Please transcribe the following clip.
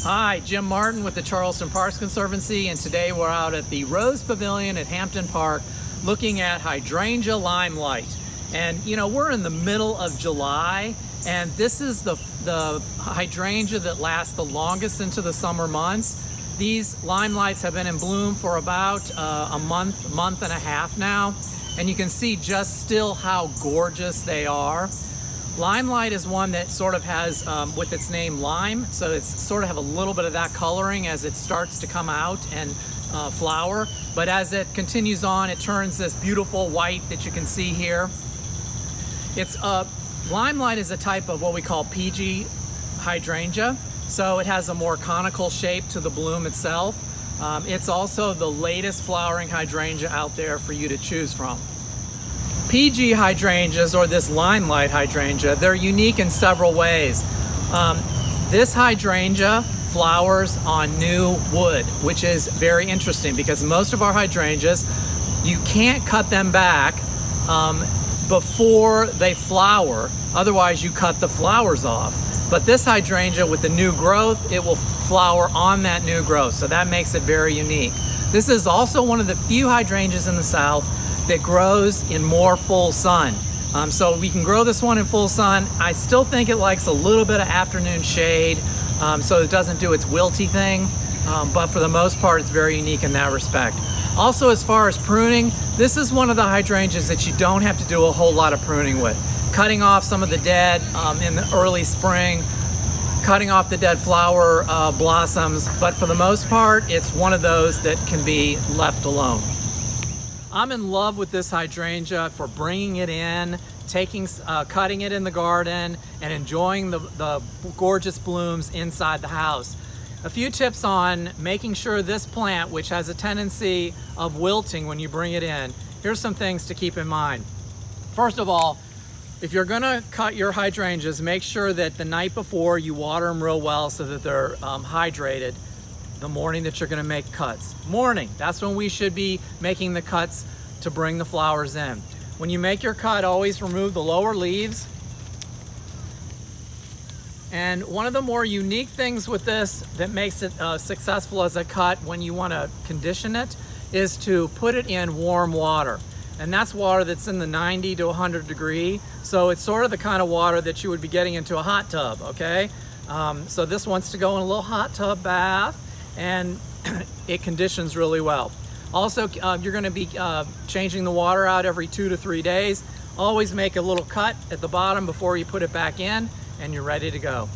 Hi, Jim Martin with the Charleston Parks Conservancy, and today we're out at the Rose Pavilion at Hampton Park looking at Hydrangea Limelight. And you know, we're in the middle of July, and this is the hydrangea that lasts the longest into the summer months. These limelights have been in bloom for about a month and a half now, and you can see just still how gorgeous they are. Limelight is one that sort of has, with its name, lime, so it's sort of have a little bit of that coloring as it starts to come out and flower. But as it continues on, it turns this beautiful white that you can see here. Limelight is a type of what we call PG hydrangea, so it has a more conical shape to the bloom itself. It's also the latest flowering hydrangea out there for you to choose from. PG hydrangeas, or this limelight hydrangea, they're unique in several ways. This hydrangea flowers on new wood, which is very interesting because most of our hydrangeas, you can't cut them back before they flower, otherwise you cut the flowers off. But this hydrangea, with the new growth, it will flower on that new growth, so that makes it very unique. This is also one of the few hydrangeas in the South that grows in more full sun. So we can grow this one in full sun. I still think it likes a little bit of afternoon shade, so it doesn't do its wilty thing, but for the most part it's very unique in that respect. Also, as far as pruning, this is one of the hydrangeas that you don't have to do a whole lot of pruning with. Cutting off some of the dead in the early spring, cutting off the dead flower blossoms, but for the most part it's one of those that can be left alone. I'm in love with this hydrangea for bringing it in, cutting it in the garden, and enjoying the gorgeous blooms inside the house. A few tips on making sure this plant, which has a tendency of wilting when you bring it in, here's some things to keep in mind. First of all, if you're gonna cut your hydrangeas, make sure that the night before you water them real well so that they're hydrated the morning that you're gonna make cuts. Morning, that's when we should be making the cuts to bring the flowers in. When you make your cut, always remove the lower leaves. And one of the more unique things with this that makes it successful as a cut when you wanna condition it is to put it in warm water. And that's water that's in the 90 to 100 degree. So it's sort of the kind of water that you would be getting into a hot tub, okay? So this wants to go in a little hot tub bath, and it conditions really well. Also, you're gonna be changing the water out every 2 to 3 days. Always make a little cut at the bottom before you put it back in, and you're ready to go.